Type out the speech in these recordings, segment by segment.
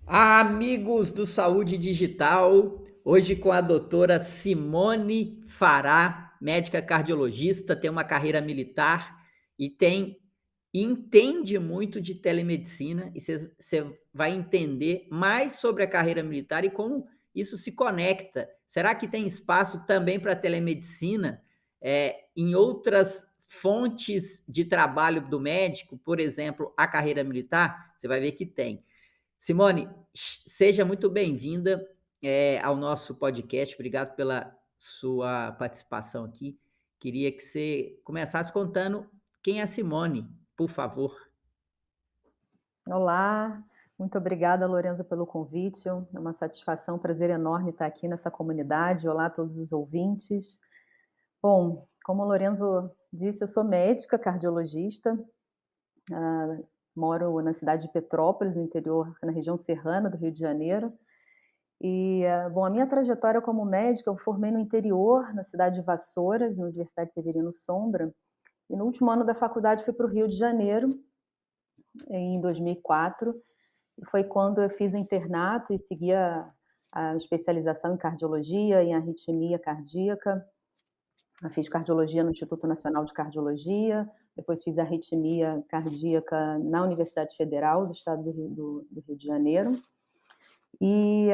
Amigos do Saúde Digital, hoje com a doutora Simone Fará, médica cardiologista, tem uma carreira militar e entende muito de telemedicina e você vai entender mais sobre a carreira militar e como isso se conecta. Será que tem espaço também para telemedicina em outras fontes de trabalho do médico, por exemplo, a carreira militar? Você vai ver que tem. Simone, seja muito bem-vinda ao nosso podcast. Obrigado pela sua participação aqui. Queria que você começasse contando quem é a Simone, por favor. Olá, muito obrigada, Lorenzo, pelo convite. É uma satisfação, um prazer enorme estar aqui nessa comunidade. Olá a todos os ouvintes. Bom, como o Lorenzo disse, eu sou médica cardiologista, ah, moro na cidade de Petrópolis, no interior, na região serrana do Rio de Janeiro. Bom, a minha trajetória como médica, eu formei no interior, na cidade de Vassouras, na Universidade Severino Sombra, e no último ano da faculdade fui para o Rio de Janeiro, em 2004. E foi quando eu fiz o internato e segui a especialização em cardiologia, em arritmia cardíaca. Eu fiz cardiologia no Instituto Nacional de Cardiologia, depois fiz arritmia cardíaca na Universidade Federal do Estado do Rio de Janeiro. E,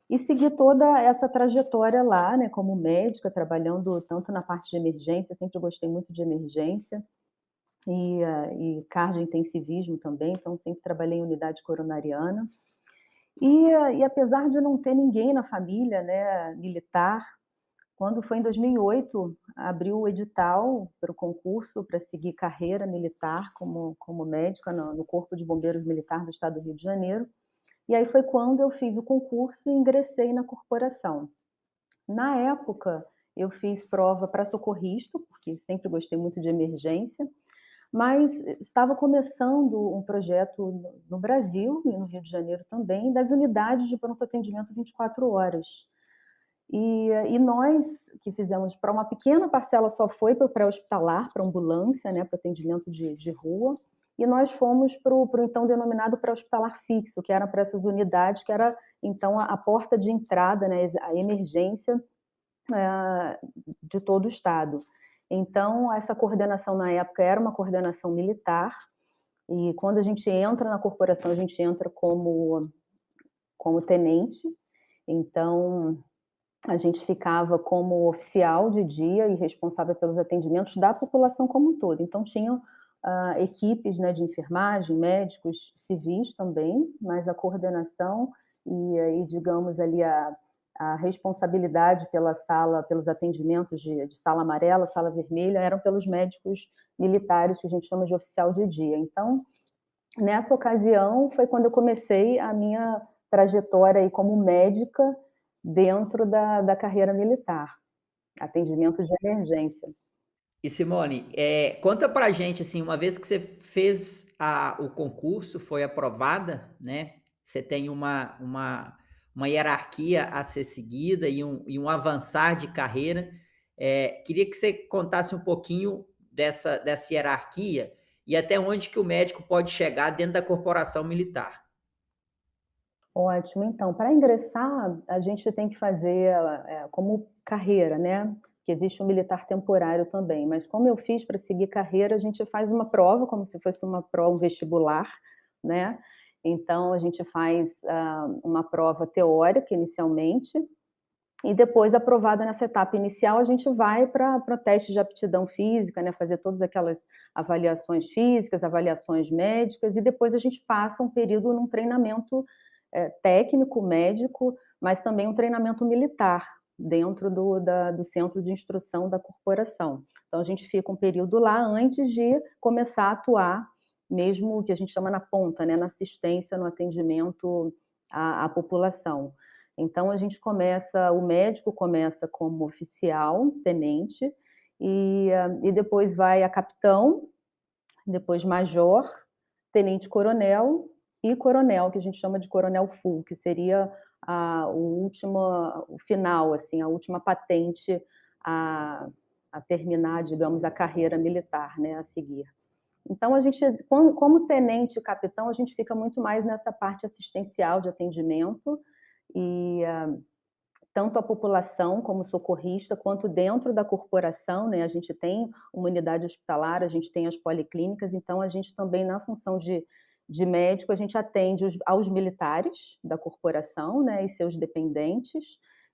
e segui toda essa trajetória lá, né, como médica, trabalhando tanto na parte de emergência, sempre gostei muito de emergência, e cardiointensivismo também, então sempre trabalhei em unidade coronariana. E apesar de não ter ninguém na família, né, militar, quando foi em 2008, abriu o edital para o concurso para seguir carreira militar como médica no Corpo de Bombeiros Militar do Estado do Rio de Janeiro. E aí foi quando eu fiz o concurso e ingressei na corporação. Na época, eu fiz prova para socorrista, porque sempre gostei muito de emergência, mas estava começando um projeto no Brasil e no Rio de Janeiro também, das unidades de pronto atendimento 24 horas. E nós que fizemos para uma pequena parcela só foi para o pré-hospitalar, para ambulância, né, para atendimento de rua, e nós fomos para o então denominado pré-hospitalar fixo, que era para essas unidades, que era então a porta de entrada, né, a emergência de todo o Estado. Então, essa coordenação na época era uma coordenação militar, e quando a gente entra na corporação, a gente entra como tenente, então a gente ficava como oficial de dia e responsável pelos atendimentos da população como um todo. Então, tinham equipes, né, de enfermagem, médicos, civis também, mas a coordenação digamos ali, a responsabilidade pela sala, pelos atendimentos de sala amarela, sala vermelha, eram pelos médicos militares, que a gente chama de oficial de dia. Então, nessa ocasião, foi quando eu comecei a minha trajetória aí como médica dentro da carreira militar, atendimento de emergência. E Simone, conta pra gente, assim, uma vez que você fez o concurso, foi aprovada, né? Você tem uma hierarquia a ser seguida e um avançar de carreira. Queria que você contasse um pouquinho dessa hierarquia e até onde que o médico pode chegar dentro da corporação militar. Ótimo. Então, para ingressar, a gente tem que fazer, como carreira, né, que existe um militar temporário também, mas como eu fiz para seguir carreira, a gente faz uma prova, como se fosse uma prova, um vestibular, né. Então a gente faz, uma prova teórica inicialmente, e depois, aprovada nessa etapa inicial, a gente vai para teste de aptidão física, né, fazer todas aquelas avaliações físicas, avaliações médicas, e depois a gente passa um período num treinamento técnico, médico, mas também um treinamento militar, dentro do centro de instrução da corporação. Então, a gente fica um período lá antes de começar a atuar, mesmo o que a gente chama na ponta, né, na assistência, no atendimento à população. Então a gente começa, o médico começa como oficial, tenente, e depois vai a capitão, depois major, tenente-coronel e coronel, que a gente chama de coronel full, que seria o final, assim, a última patente a, a terminar, digamos, a carreira militar, né, a seguir. Então a gente, como tenente e capitão, a gente fica muito mais nessa parte assistencial de atendimento e tanto a população como socorrista, quanto dentro da corporação, né, a gente tem uma unidade hospitalar, a gente tem as policlínicas, então a gente também na função de médico, a gente atende aos militares da corporação, né, e seus dependentes,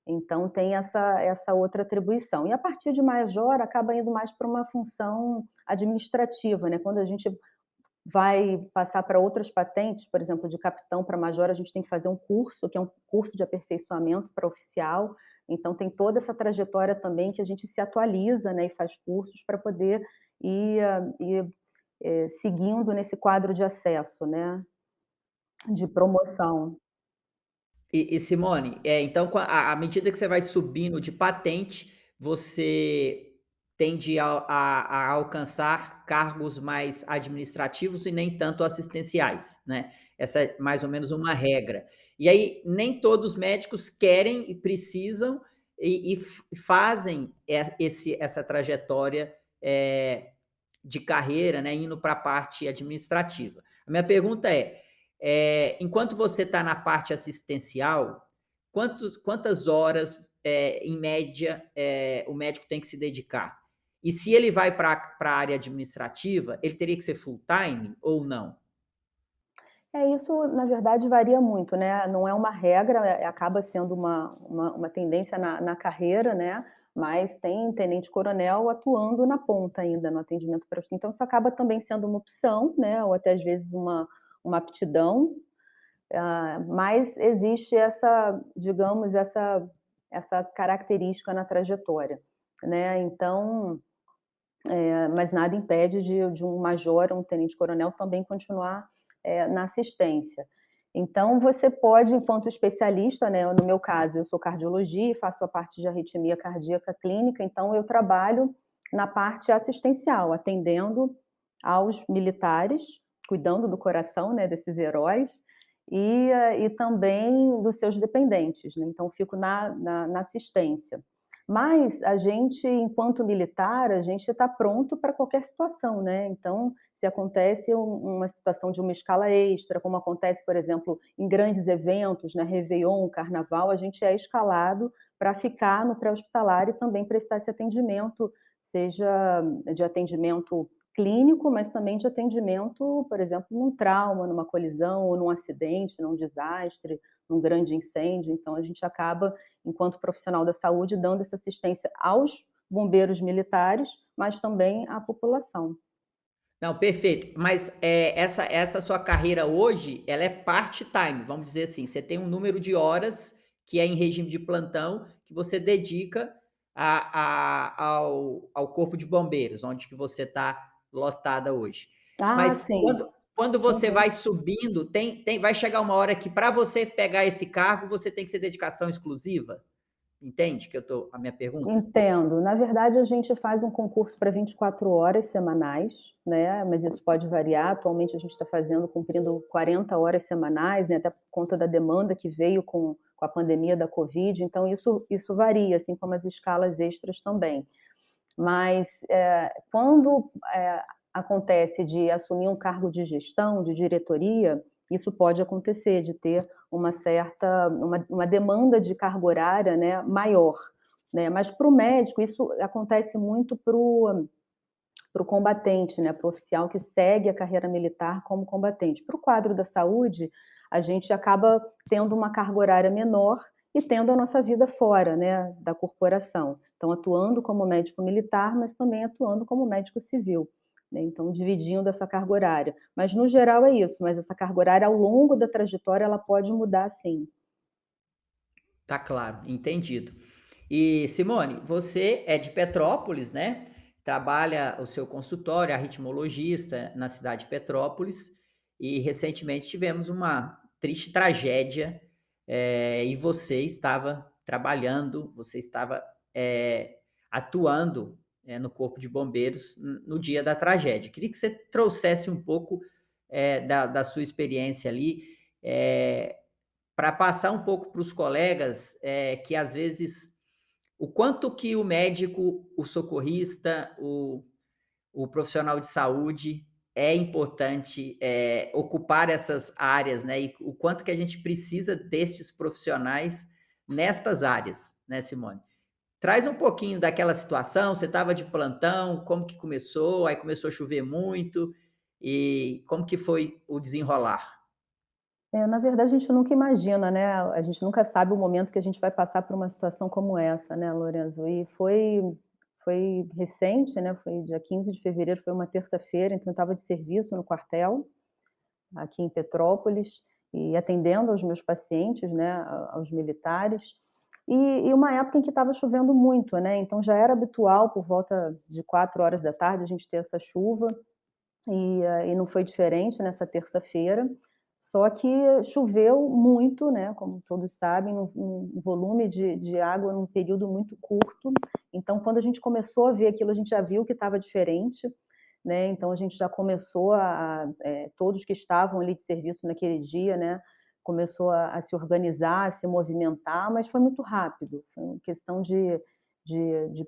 então tem essa outra atribuição. E a partir de major acaba indo mais para uma função administrativa, né, quando a gente vai passar para outras patentes, por exemplo, de capitão para major, a gente tem que fazer um curso, que é um curso de aperfeiçoamento para oficial. Então, tem toda essa trajetória também que a gente se atualiza, né, e faz cursos para poder ir seguindo nesse quadro de acesso, né, de promoção. E Simone, então à medida que você vai subindo de patente, você tende a alcançar cargos mais administrativos e nem tanto assistenciais, né. Essa é mais ou menos uma regra. E aí, nem todos os médicos querem e precisam e fazem essa trajetória, de carreira, né, indo para a parte administrativa. A minha pergunta enquanto você está na parte assistencial, quantas horas, em média, o médico tem que se dedicar? E se ele vai para a área administrativa, ele teria que ser full time ou não? Isso, na verdade, varia muito, né, não é uma regra, acaba sendo uma tendência na carreira, né, mas tem tenente-coronel atuando na ponta ainda, no atendimento para então isso acaba também sendo uma opção, né, ou até às vezes uma aptidão, mas existe essa, digamos, essa característica na trajetória, né, então, mas nada impede de um major, um tenente-coronel também continuar, na assistência. Então você pode, enquanto especialista, né, no meu caso, eu sou cardiologia e faço a parte de arritmia cardíaca clínica, então eu trabalho na parte assistencial, atendendo aos militares, cuidando do coração, né, desses heróis, e também dos seus dependentes, né, então fico na assistência. Mas a gente, enquanto militar, a gente está pronto para qualquer situação, né? Então, se acontece uma situação de uma escala extra, como acontece, por exemplo, em grandes eventos, né, Réveillon, Carnaval, a gente é escalado para ficar no pré-hospitalar e também prestar esse atendimento, seja de atendimento clínico, mas também de atendimento, por exemplo, num trauma, numa colisão, ou num acidente, num desastre, num grande incêndio. Então, a gente acaba, enquanto profissional da saúde, dando essa assistência aos bombeiros militares, mas também à população. Não, perfeito. Mas, essa sua carreira hoje, ela é part-time, vamos dizer assim, você tem um número de horas que é em regime de plantão, que você dedica ao corpo de bombeiros, onde que você está lotada hoje. Ah, Mas sim. quando você Uhum. vai subindo, vai chegar uma hora que para você pegar esse cargo, você tem que ser dedicação exclusiva? Entende que eu tô a minha pergunta? Entendo. Na verdade, a gente faz um concurso para 24 horas semanais, né, mas isso pode variar. Atualmente, a gente está fazendo, cumprindo 40 horas semanais, né, até por conta da demanda que veio com a pandemia da Covid, então isso varia, assim como as escalas extras também. Mas, quando, acontece de assumir um cargo de gestão, de diretoria, isso pode acontecer, de ter uma demanda de carga horária, né, maior, né. Mas para o médico isso acontece muito para o combatente, né, para o oficial que segue a carreira militar como combatente. Para o quadro da saúde, a gente acaba tendo uma carga horária menor e tendo a nossa vida fora, né, da corporação. Então, atuando como médico militar, mas também atuando como médico civil, né, então dividindo essa carga horária. Mas no geral é isso, mas essa carga horária ao longo da trajetória ela pode mudar sim. Tá claro, entendido. E Simone, você é de Petrópolis, né? Trabalha o seu consultório, arritmologista, na cidade de Petrópolis, e recentemente tivemos uma triste tragédia, e você estava trabalhando, você estava atuando, no Corpo de Bombeiros no dia da tragédia. Queria que você trouxesse um pouco da sua experiência ali, para passar um pouco para os colegas, que às vezes o quanto que o médico, o socorrista, o profissional de saúde é importante, ocupar essas áreas, né, e o quanto que a gente precisa destes profissionais nestas áreas, né, Simone? Traz um pouquinho daquela situação, você estava de plantão, como que começou, aí começou a chover muito, e como que foi o desenrolar? Na verdade, a gente nunca imagina, né, a gente nunca sabe o momento que a gente vai passar por uma situação como essa, né, Lorenzo. E foi recente, né, foi dia 15 de fevereiro, foi uma terça-feira, então eu estava de serviço no quartel, aqui em Petrópolis, e atendendo aos meus pacientes, né, aos militares, e uma época em que estava chovendo muito, né, então já era habitual por volta de 4 horas da tarde a gente ter essa chuva, e não foi diferente nessa terça-feira, só que choveu muito, né, como todos sabem, num volume de água num período muito curto, então quando a gente começou a ver aquilo, a gente já viu que estava diferente, né, então a gente já começou todos que estavam ali de serviço naquele dia, né, começou a se organizar, a se movimentar, mas foi muito rápido, foi uma questão de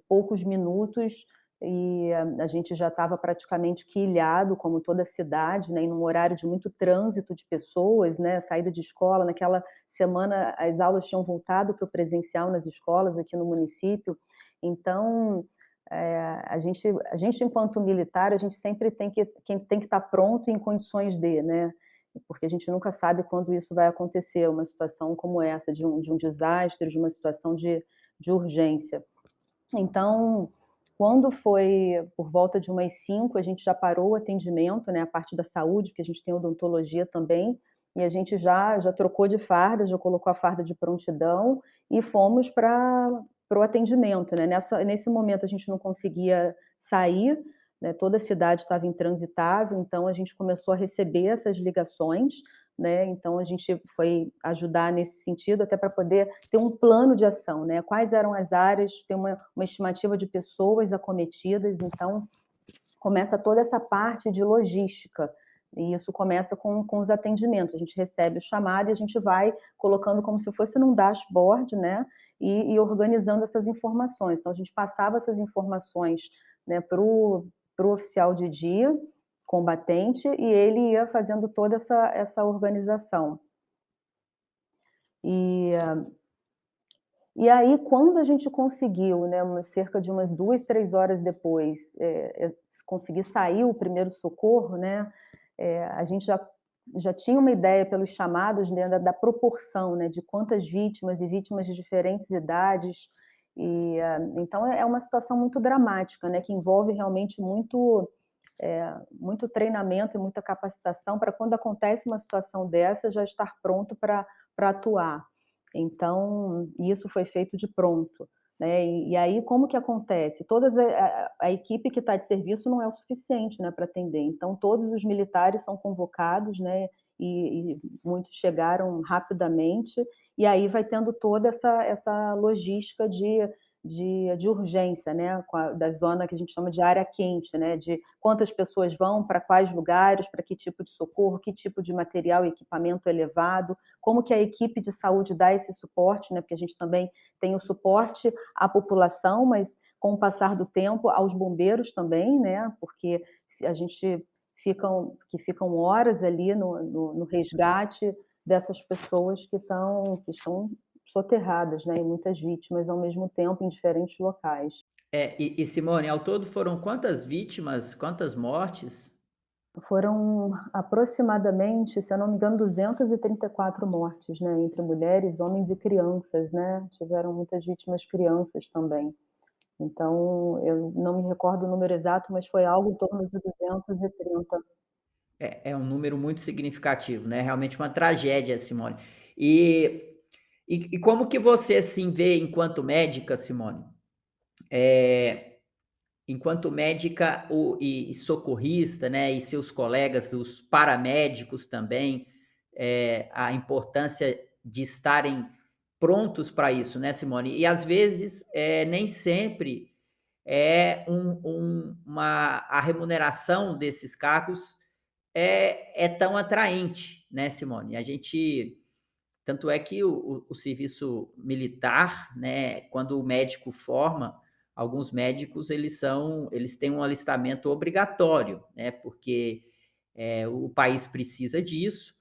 poucos minutos, e a gente já estava praticamente que ilhado, como toda a cidade, né, e num horário de muito trânsito de pessoas, né, saída de escola. Naquela semana, as aulas tinham voltado para o presencial nas escolas aqui no município, então, a gente enquanto militar, a gente sempre tem que estar pronto em condições de, né, porque a gente nunca sabe quando isso vai acontecer, uma situação como essa, de um desastre, de uma situação de urgência. Então, quando foi por volta de umas 5, a gente já parou o atendimento, né, a parte da saúde, porque a gente tem odontologia também, e a gente já trocou de farda, já colocou a farda de prontidão e fomos para o atendimento, né. Nesse momento a gente não conseguia sair, né, toda a cidade estava intransitável, então a gente começou a receber essas ligações, né, então a gente foi ajudar nesse sentido, até para poder ter um plano de ação, né, quais eram as áreas, ter uma estimativa de pessoas acometidas, então começa toda essa parte de logística, e isso começa com os atendimentos, a gente recebe o chamado e a gente vai colocando como se fosse num dashboard, né, e organizando essas informações. Então a gente passava essas informações, né, para o oficial de dia, combatente, e ele ia fazendo toda essa organização. E e aí, quando a gente conseguiu, né, cerca de umas 2, 3 horas depois, conseguir sair o primeiro socorro, né, a gente já tinha uma ideia pelos chamados, né, da proporção, né, de quantas vítimas e vítimas de diferentes idades, então é uma situação muito dramática, né, que envolve realmente muito treinamento e muita capacitação para quando acontece uma situação dessa, já estar pronto para atuar. Então, isso foi feito de pronto, né. E aí como que acontece? Todas a equipe que está de serviço não é o suficiente, né, para atender, então todos os militares são convocados, né, e muitos chegaram rapidamente, e aí vai tendo toda essa logística de urgência, né, da zona que a gente chama de área quente, né, de quantas pessoas vão, para quais lugares, para que tipo de socorro, que tipo de material e equipamento é levado, como que a equipe de saúde dá esse suporte, né, porque a gente também tem o suporte à população, mas com o passar do tempo aos bombeiros também, né, porque a gente ficam horas ali no resgate dessas pessoas que estão soterradas, né, e muitas vítimas ao mesmo tempo em diferentes locais. E Simone, ao todo foram quantas vítimas, quantas mortes? Foram aproximadamente, se eu não me engano, 234 mortes, né, entre mulheres, homens e crianças, né, tiveram muitas vítimas crianças também. Então, eu não me recordo o número exato, mas foi algo em torno de 230. É um número muito significativo, né, realmente uma tragédia, Simone. E como que você, assim, vê enquanto médica, Simone, enquanto médica e socorrista, né, e seus colegas, os paramédicos também, a importância de estarem prontos para isso, né, Simone? E às vezes, nem sempre a remuneração desses cargos é tão atraente, né, Simone? A gente tanto é que o serviço militar, né, quando o médico forma, alguns médicos eles têm um alistamento obrigatório, né, porque O país precisa disso,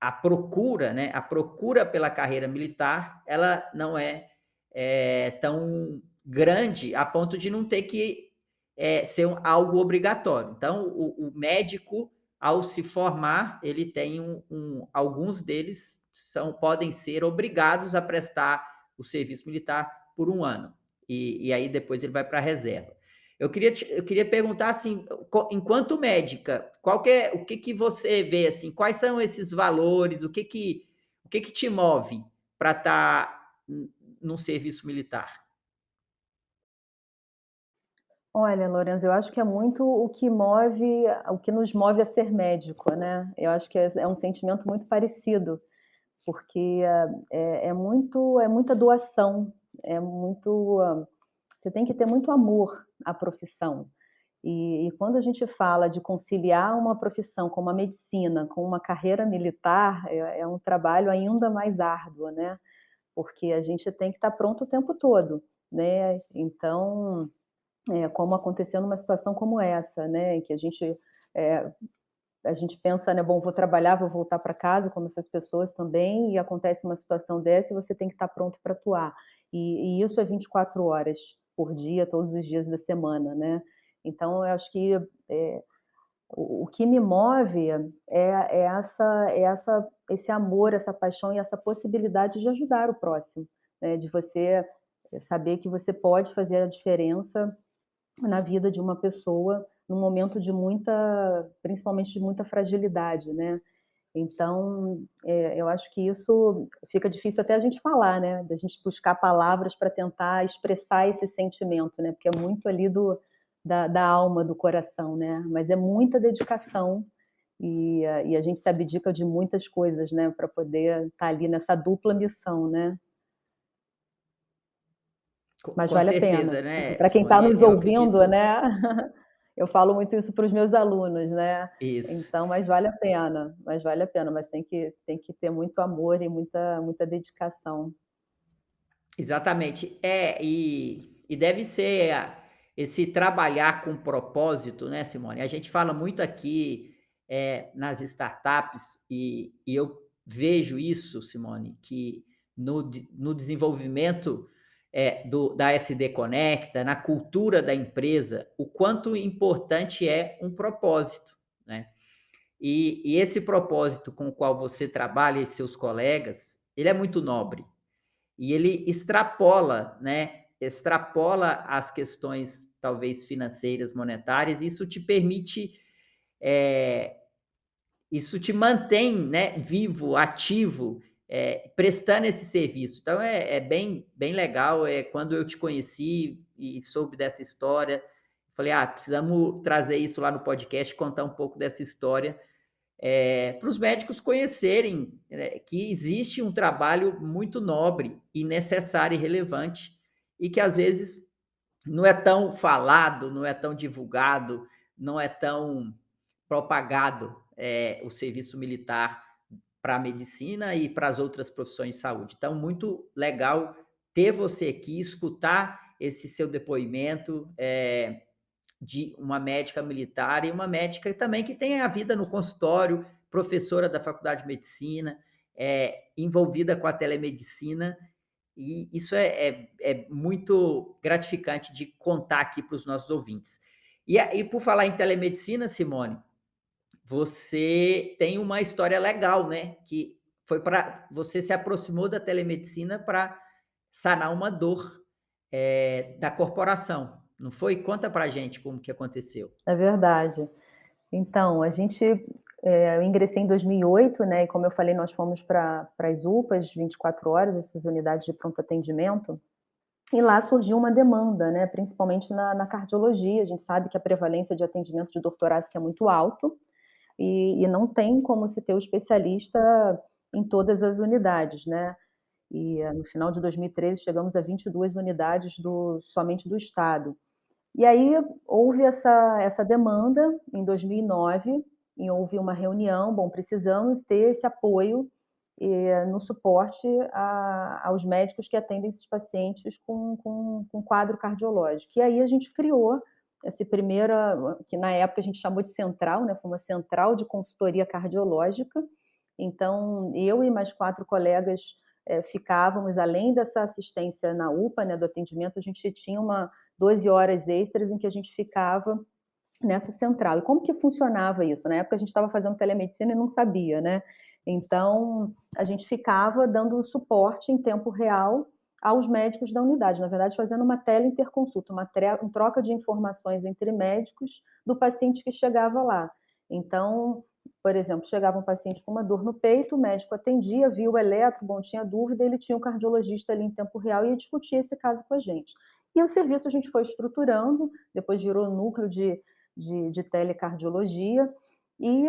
a procura, né, a procura pela carreira militar, ela não é tão grande a ponto de não ter que ser algo obrigatório. Então, o médico, ao se formar, ele tem alguns deles podem ser obrigados a prestar o serviço militar por 1 ano. E aí depois ele vai para a reserva. Eu queria perguntar assim, enquanto médica, o que que você vê assim? Quais são esses valores? O que te move para estar num serviço militar? Olha, Lorenzo, eu acho que é muito o que nos move a ser médico, né? Eu acho que é um sentimento muito parecido, porque é muita doação, é muito. Você tem que ter muito amor à profissão. E quando a gente fala de conciliar uma profissão como a medicina com uma carreira militar, é um trabalho ainda mais árduo, né? Porque a gente tem que estar pronto o tempo todo, né? Então, como aconteceu numa situação como essa, né? Em que é, a gente pensa, né? Bom, vou trabalhar, vou voltar para casa, como essas pessoas também, e acontece uma situação dessa e você tem que estar pronto para atuar. E isso é 24 horas por dia, todos os dias da semana, né? Então, eu acho que o que me move esse amor, essa paixão e essa possibilidade de ajudar o próximo, né? De você saber que você pode fazer a diferença na vida de uma pessoa num momento principalmente de muita fragilidade, né? Então, eu acho que isso fica difícil até a gente falar, né? Da gente buscar palavras para tentar expressar esse sentimento, né? Porque é muito ali da alma, do coração, né? Mas é muita dedicação e a gente se abdica de muitas coisas, né? Para poder estar ali nessa dupla missão, né? Mas Com vale a pena. certeza, né, Para quem está Simone? nos Eu ouvindo, acredito né? Eu falo muito isso para os meus alunos, né? isso. Então, mas vale a pena, mas tem que ter muito amor e muita dedicação. Exatamente. E deve ser esse trabalhar com propósito, né, Simone? A gente fala muito aqui nas startups, e eu vejo isso, Simone, que no desenvolvimento da SD Conecta, na cultura da empresa, o quanto importante é um propósito, né? E esse propósito com o qual você trabalha e seus colegas, ele é muito nobre. E ele extrapola, né? Extrapola as questões, talvez financeiras, monetárias, e é, isso te mantém, né, vivo, ativo, prestando esse serviço. Então é bem legal. Quando eu te conheci e soube dessa história, falei, precisamos trazer isso lá no podcast, contar um pouco dessa história, para os médicos conhecerem, né, que existe um trabalho muito nobre e necessário e relevante, e que às vezes não é tão falado, não é tão divulgado, não é tão propagado o serviço militar para a medicina e para as outras profissões de saúde. Então, muito legal ter você aqui, escutar esse seu depoimento, de uma médica militar e uma médica também que tem a vida no consultório, professora da Faculdade de Medicina, envolvida com a telemedicina, e isso é muito gratificante de contar aqui para os nossos ouvintes. E por falar em telemedicina, Simone, você tem uma história legal, né? Que foi para você se aproximou da telemedicina para sanar uma dor da corporação, não foi? Conta para a gente como que aconteceu. É verdade. Então, eu ingressei em 2008, né? E como eu falei, nós fomos para as UPAs 24 horas, essas unidades de pronto atendimento. E lá surgiu uma demanda, né? Principalmente na cardiologia. A gente sabe que a prevalência de atendimento de dor torácica é muito alto e não tem como se ter o especialista em todas as unidades, né? E no final de 2013 chegamos a 22 unidades somente do estado. E aí houve essa demanda em 2009 e houve uma reunião. Bom, precisamos ter esse apoio no suporte aos médicos que atendem esses pacientes com quadro cardiológico. E aí a gente criou essa primeira, que na época a gente chamou de central, né? Foi uma central de consultoria cardiológica. Então, eu e mais 4 colegas ficávamos, além dessa assistência na UPA, né, do atendimento, a gente tinha 12 horas extras em que a gente ficava nessa central. E como que funcionava isso? Na época a gente estava fazendo telemedicina e não sabia, né? Então, a gente ficava dando suporte em tempo real aos médicos da unidade, na verdade, fazendo uma teleinterconsulta, uma troca de informações entre médicos do paciente que chegava lá. Então, por exemplo, chegava um paciente com uma dor no peito, o médico atendia, via o eletro, bom, tinha dúvida, ele tinha um cardiologista ali em tempo real e ia discutir esse caso com a gente. E o serviço a gente foi estruturando, depois virou núcleo de telecardiologia, e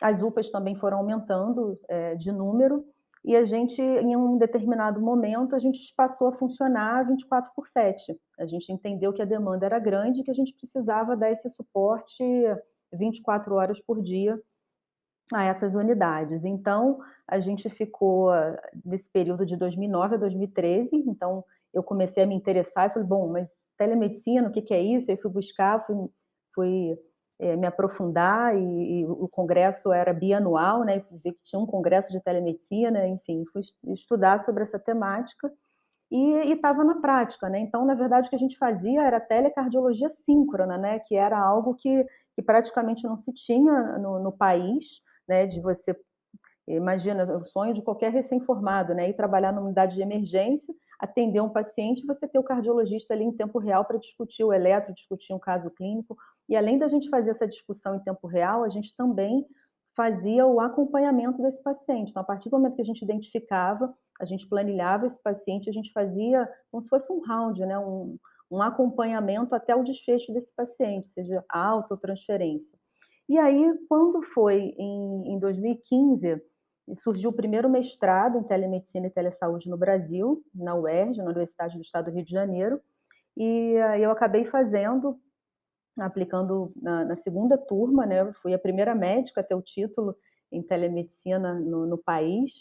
as UPAs também foram aumentando de número, e a gente, em um determinado momento, a gente passou a funcionar 24/7. A gente entendeu que a demanda era grande e que a gente precisava dar esse suporte 24 horas por dia a essas unidades. Então, a gente ficou nesse período de 2009 a 2013, então eu comecei a me interessar e falei, bom, mas telemedicina, o que é isso? Aí fui buscar, fui me aprofundar e o congresso era bianual, né? Vi que tinha um congresso de telemedicina, enfim, fui estudar sobre essa temática e estava na prática, né? Então, na verdade, o que a gente fazia era telecardiologia síncrona, né? Que era algo que praticamente não se tinha no país, né? De você, imagina, o sonho de qualquer recém-formado, né? Ir trabalhar numa unidade de emergência, atender um paciente, você ter o cardiologista ali em tempo real para discutir o eletro, discutir um caso clínico. E além da gente fazer essa discussão em tempo real, a gente também fazia o acompanhamento desse paciente. Então, a partir do momento que a gente identificava, a gente planilhava esse paciente, a gente fazia como se fosse um round, né? Um acompanhamento até o desfecho desse paciente, seja alta ou transferência. E aí, quando foi em 2015, surgiu o primeiro mestrado em telemedicina e telesaúde no Brasil, na UERJ, na Universidade do Estado do Rio de Janeiro, e eu acabei aplicando na segunda turma, né? Eu fui a primeira médica a ter o título em telemedicina no país,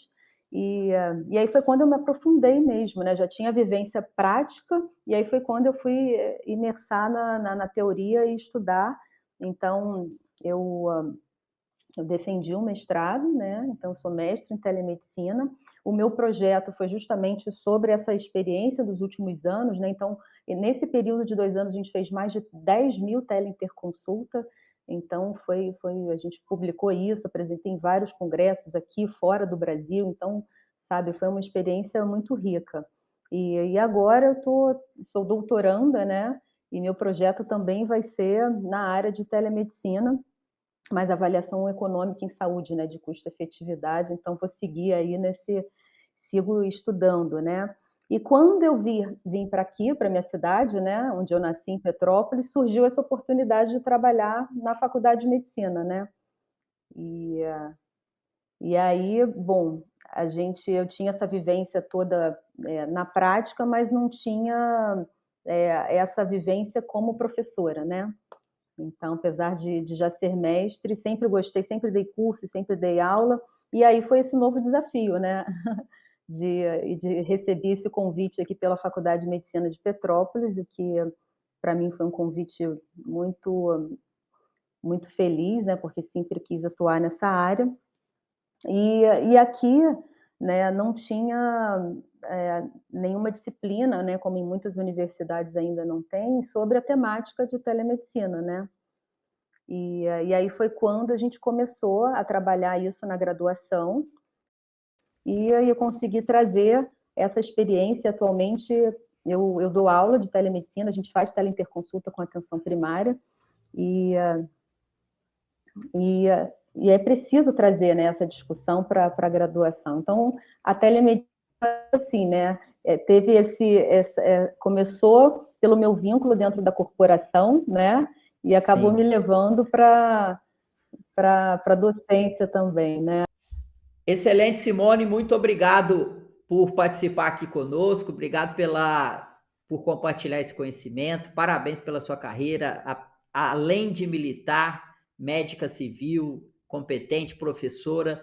e aí foi quando eu me aprofundei mesmo, né? Já tinha vivência prática, e aí foi quando eu fui imersar na teoria e estudar. Então, eu defendi um mestrado, né? Então, eu sou mestre em telemedicina. O meu projeto foi justamente sobre essa experiência dos últimos anos, né? Então, nesse período de 2 anos, a gente fez mais de 10.000 teleinterconsulta. Então, a gente publicou isso, apresentei em vários congressos aqui, fora do Brasil. Então, sabe, foi uma experiência muito rica. E agora sou doutoranda, né? E meu projeto também vai ser na área de telemedicina, mas avaliação econômica em saúde, né, de custo-efetividade, então vou seguir aí sigo estudando, né? E quando eu vim para aqui, para minha cidade, né, onde eu nasci, em Petrópolis, surgiu essa oportunidade de trabalhar na Faculdade de Medicina, né? E, e aí, bom, eu tinha essa vivência toda na prática, mas não tinha essa vivência como professora, né? Então, apesar de já ser mestre, sempre gostei, sempre dei curso, sempre dei aula, e aí foi esse novo desafio, né? De receber esse convite aqui pela Faculdade de Medicina de Petrópolis, e que para mim foi um convite muito, muito feliz, né? Porque sempre quis atuar nessa área. E aqui, né, não tinha nenhuma disciplina, né, como em muitas universidades ainda não tem, sobre a temática de telemedicina, né? E aí foi quando a gente começou a trabalhar isso na graduação, e aí eu consegui trazer essa experiência. Atualmente eu dou aula de telemedicina, a gente faz teleinterconsulta com atenção primária, e, e, e é preciso trazer, né, essa discussão para a graduação. Então, a telemedicina, assim, né, começou pelo meu vínculo dentro da corporação, né, e acabou me levando para a docência também, né? Excelente, Simone, muito obrigado por participar aqui conosco, obrigado por compartilhar esse conhecimento, parabéns pela sua carreira, além de militar, médica civil, competente, professora,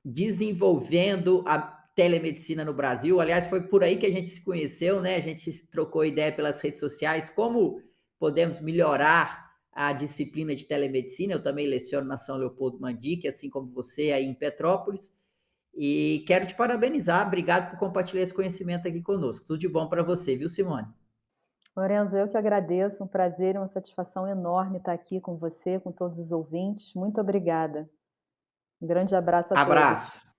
desenvolvendo a telemedicina no Brasil. Aliás, foi por aí que a gente se conheceu, né? A gente trocou ideia pelas redes sociais, como podemos melhorar a disciplina de telemedicina. Eu também leciono na São Leopoldo Mandique, assim como você aí em Petrópolis. E quero te parabenizar. Obrigado por compartilhar esse conhecimento aqui conosco. Tudo de bom para você, viu, Simone? Lorenzo, eu que agradeço, um prazer e uma satisfação enorme estar aqui com você, com todos os ouvintes. Muito obrigada. Um grande abraço a todos. Abraço.